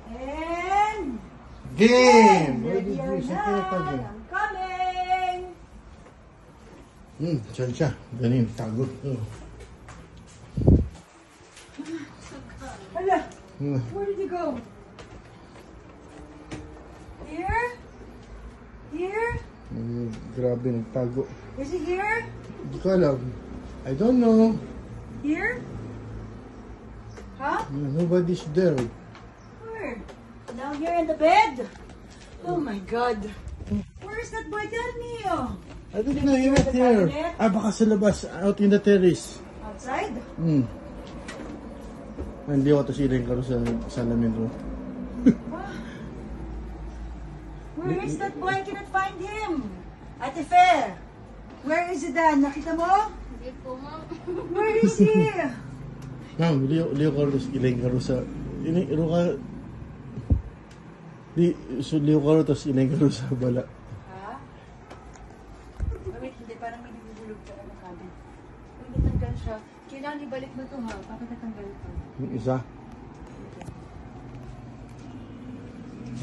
And Game! ready or not, I'm coming! Diyan siya. Ganin, tago. Hala, where did you go? Here? Here? Grabe, nagtago. Is he here? Hindi ko alam. I don't know. Here? Huh? Nobody's there. Where? Down here in the bed? Oh my God. Where is that boy? Tell me. I don't know, he went here. Baka sa labas, out in the terrace. Outside? Hindi ako tasirin ko sa salamin ko. Where is that boy? I cannot find him. Ate Fair, where is he dan? Nakita mo? Hindi po, ma'am. Where is he? Ma'am, Leo Carlos, ilang karo sa... Iro ka... Leo Carlos, tapos ilang karo sa bala. Ha? Wait, hindi. Parang may nagugulog ka ng cabin. Kung natanggal siya, kailangan ibalik mo ito ha. Bakit natanggal ito? Yung isa.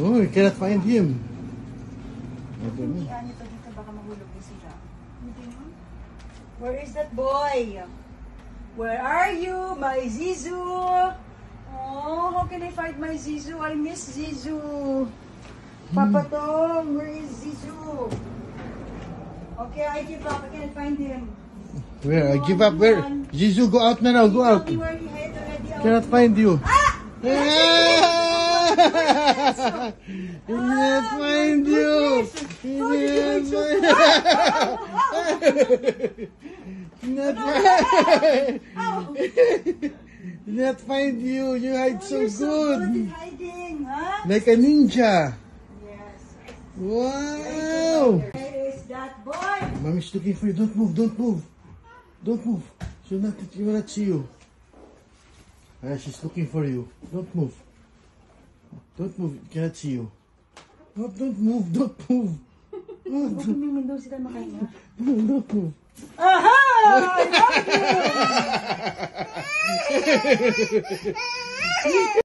Oh, you cannot find him. Hindi nito dito. Baka mahulog na sila. Where is that boy? Where are you, my Zizu? Oh, how can I find my Zizu? I miss Zizu. Papa Tom, where is Zizu? Okay, I give up. I can't find him. Where? I give up. Where? Zizu, go out now. Go out. Tell me where he hid already. Cannot find you. Ah! He cannot find you. He cannot find you. Not find you. You hide so You're so good good. at hiding, huh? Like a ninja. Yes. Wow. Where is that boy? Mommy's looking for you. Don't move. Don't move. Don't move. She will not see you. She's looking for you. Don't move. Don't move. Cannot see you. Oh, don't move. Don't move. Oh, Huwag may window sila makahinga. don't move. Aha! I love you!